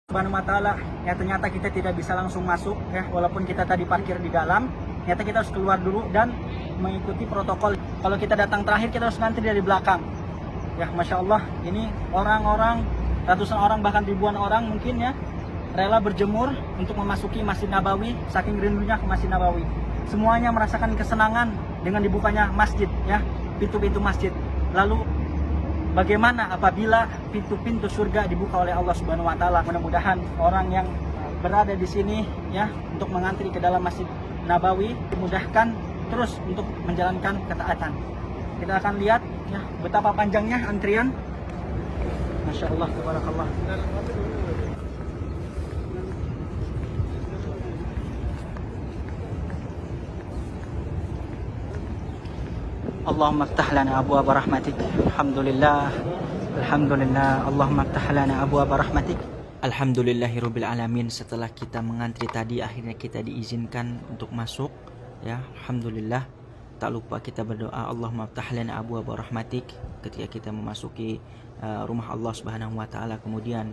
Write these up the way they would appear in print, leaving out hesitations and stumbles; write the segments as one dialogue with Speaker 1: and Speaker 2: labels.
Speaker 1: Subhanahu wa ta'ala, ya ternyata kita tidak bisa langsung masuk ya, walaupun kita tadi parkir di dalam, ternyata kita harus keluar dulu dan mengikuti protokol. Kalau kita datang terakhir, kita harus ngantri dari belakang. Ya, Masya Allah, ini orang-orang, ratusan orang bahkan ribuan orang mungkin ya, rela berjemur untuk memasuki Masjid Nabawi, saking rindunya ke Masjid Nabawi. Semuanya merasakan kesenangan dengan dibukanya masjid ya, pintu-pintu masjid. Lalu bagaimana apabila pintu-pintu surga dibuka oleh Allah Subhanahu wa taala? Mudah-mudahan orang yang berada di sini ya untuk mengantri ke dalam Masjid Nabawi dimudahkan terus untuk menjalankan ketaatan. Kita akan lihat ya betapa panjangnya antrian. Masya Allah, tabarakallah. Allahumma ftah lana abwaab rahmatik. Alhamdulillah. Alhamdulillah. Allahumma ftah lana abwaab rahmatik.
Speaker 2: Alhamdulillahirabbil alamin. Setelah kita mengantri tadi, akhirnya kita diizinkan untuk masuk ya. Alhamdulillah. Tak lupa kita berdoa Allahumma ftah lana abwaab rahmatik ketika kita memasuki rumah Allah Subhanahu wa taala. Kemudian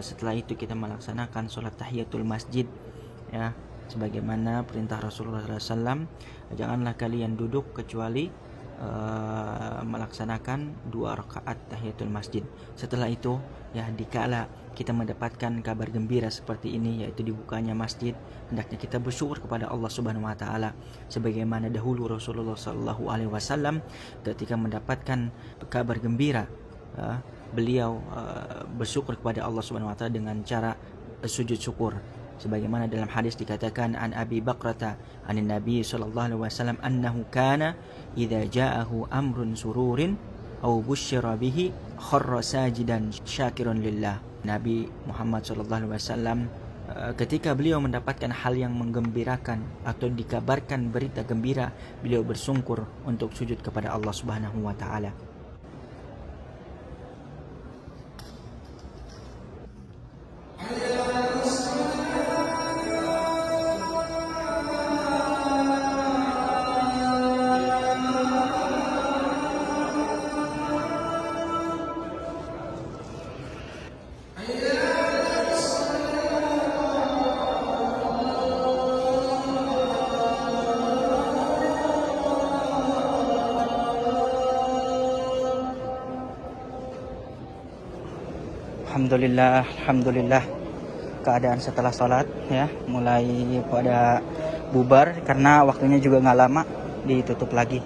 Speaker 2: setelah itu kita melaksanakan sholat tahiyatul masjid ya, sebagaimana perintah Rasulullah SAW. Janganlah kalian duduk kecuali melaksanakan 2 rakaat tahiyatul masjid. Setelah itu ya, dikala kita mendapatkan kabar gembira seperti ini, yaitu dibukanya masjid, hendaknya kita bersyukur kepada Allah Subhanahu wa taala, sebagaimana dahulu Rasulullah sallallahu alaihi wasallam ketika mendapatkan kabar gembira, beliau bersyukur kepada Allah Subhanahu wa taala dengan cara sujud syukur. Sebagaimana dalam hadis dikatakan an Abi Bakrata anin Nabi sallallahu alaihi wasallam annahu kana idza ja'ahu amrun sururin aw busyira bihi kharra sajidan syakiran lillah. Nabi Muhammad sallallahu alaihi wasallam ketika beliau mendapatkan hal yang menggembirakan atau dikabarkan berita gembira, beliau bersungkur untuk sujud kepada Allah Subhanahu wa taala.
Speaker 1: Alhamdulillah, alhamdulillah. Keadaan setelah sholat ya, mulai pada bubar karena waktunya juga nggak lama, ditutup lagi.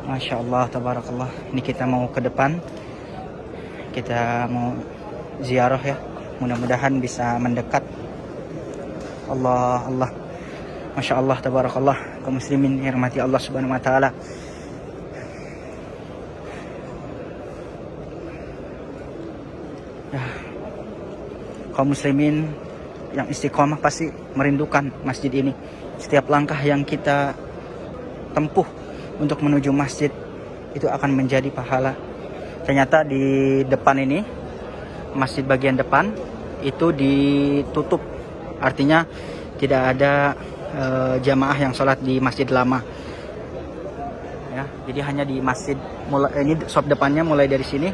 Speaker 1: Masya Allah, tabarakallah. Ini kita mau ke depan, kita mau ziarah ya, mudah-mudahan bisa mendekat. Allah, Allah. Masya Allah, tabarakallah. Kaum muslimin yang dirahmati Allah Subhanahu wa taala. Ya, kaum muslimin yang istiqomah pasti merindukan masjid ini. Setiap langkah yang kita tempuh untuk menuju masjid itu akan menjadi pahala. Ternyata di depan ini, masjid bagian depan itu ditutup, artinya tidak ada jamaah yang sholat di masjid lama ya. Jadi hanya di masjid, ini shop depannya mulai dari sini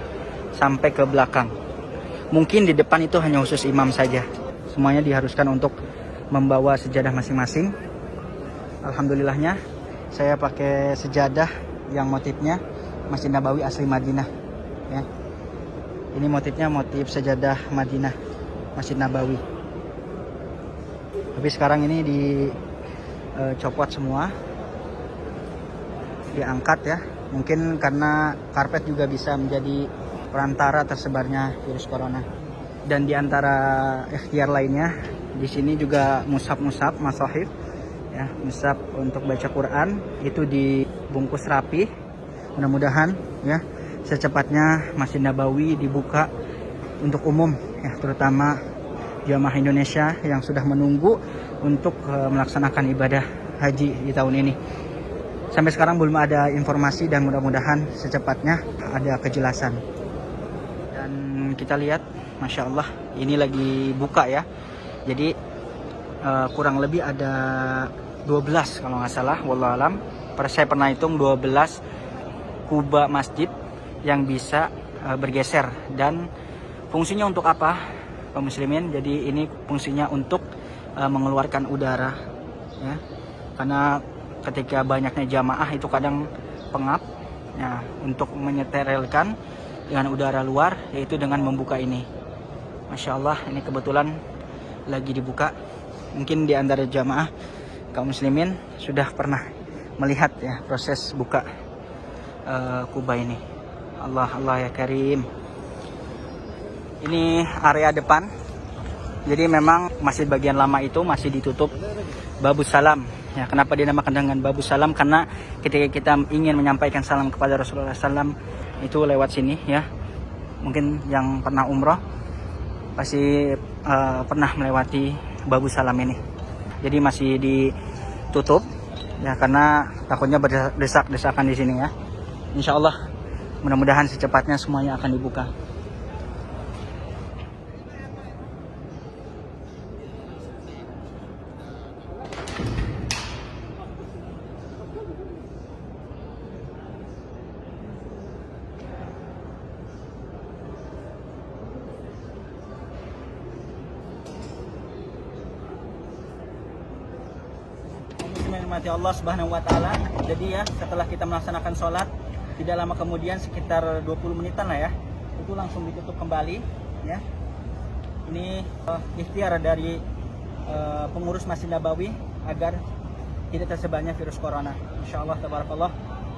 Speaker 1: sampai ke belakang. Mungkin di depan itu hanya khusus imam saja. Semuanya diharuskan untuk membawa sejadah masing-masing. Alhamdulillahnya saya pakai sejadah yang motifnya Masjid Nabawi asli Madinah ya. Ini motifnya motif sejadah Madinah Masjid Nabawi. Tapi sekarang ini dicopot semua, diangkat ya. Mungkin karena karpet juga bisa menjadi perantara tersebarnya virus corona. Dan di antara ikhtiar lainnya, di sini juga mushaf masahif ya, mushaf untuk baca Quran itu dibungkus rapi. Mudah-mudahan ya secepatnya Masjid Nabawi dibuka untuk umum ya, terutama jamaah Indonesia yang sudah menunggu untuk melaksanakan ibadah haji di tahun ini. Sampai sekarang belum ada informasi dan mudah-mudahan secepatnya ada kejelasan. Dan kita lihat, Masya Allah, ini lagi buka ya. Jadi kurang lebih ada 12 kalau nggak salah, wallahualam. Saya pernah hitung 12 kubah masjid yang bisa bergeser. Dan fungsinya untuk apa? kaum muslimin. Jadi ini fungsinya untuk mengeluarkan udara ya. Karena ketika banyaknya jamaah itu kadang pengap. Ya, untuk menyeterilkan dengan udara luar yaitu dengan membuka ini. Masya Allah, ini kebetulan lagi dibuka. Mungkin di antara jamaah kaum muslimin sudah pernah melihat ya proses buka Kuba ini. Allah ya Karim. Ini area depan. Jadi memang masih bagian lama itu masih ditutup Babus Salam. Ya, kenapa dinamakan dengan Babus Salam? Karena ketika kita ingin menyampaikan salam kepada Rasulullah SAW itu lewat sini ya. Mungkin yang pernah umroh pasti pernah melewati Babus Salam ini. Jadi masih ditutup ya karena takutnya berdesak-desakan di sini ya. Insya Allah mudah-mudahan secepatnya semuanya akan dibuka. Mati Allah Subhanahu wa taala. Jadi ya, setelah kita melaksanakan sholat, tidak lama kemudian sekitar 20 menitan lah ya, itu langsung ditutup kembali ya. Ini ikhtiar dari pengurus Masjid Nabawi agar tidak tersebarnya virus corona. Insyaallah tabarakallah.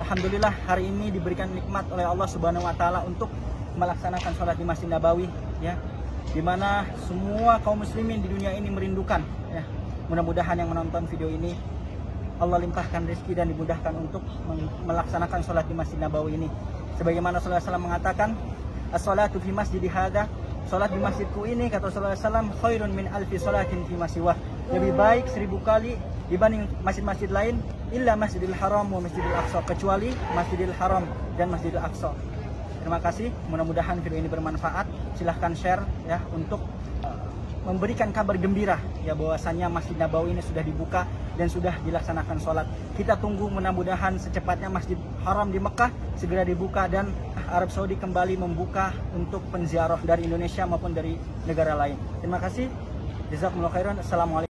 Speaker 1: Alhamdulillah hari ini diberikan nikmat oleh Allah Subhanahu wa taala untuk melaksanakan sholat di Masjid Nabawi ya. Di mana semua kaum muslimin di dunia ini merindukan ya. Mudah-mudahan yang menonton video ini Allah limpahkan rezeki dan dimudahkan untuk melaksanakan sholat di Masjid Nabawi ini. Sebagaimana Rasulullah SAW mengatakan, as-sholatu fi masjidi hadza, sholat di masjidku ini kata Rasulullah SAW, khairun min alfi sholatin fi masiwah. Lebih baik 1000 kali dibanding masjid-masjid lain, illa Masjidil Haram wa Masjidil Aqsa, kecuali Masjidil Haram dan Masjidil Aqsa. Terima kasih, mudah-mudahan video ini bermanfaat. Silahkan share ya untuk memberikan kabar gembira ya bahwasannya Masjid Nabawi ini sudah dibuka dan sudah dilaksanakan sholat. Kita tunggu mudah-mudahan secepatnya Masjid Haram di Mekah segera dibuka dan Arab Saudi kembali membuka untuk penziarah dari Indonesia maupun dari negara lain. Terima kasih. Jazakumullah khairan. Assalamualaikum.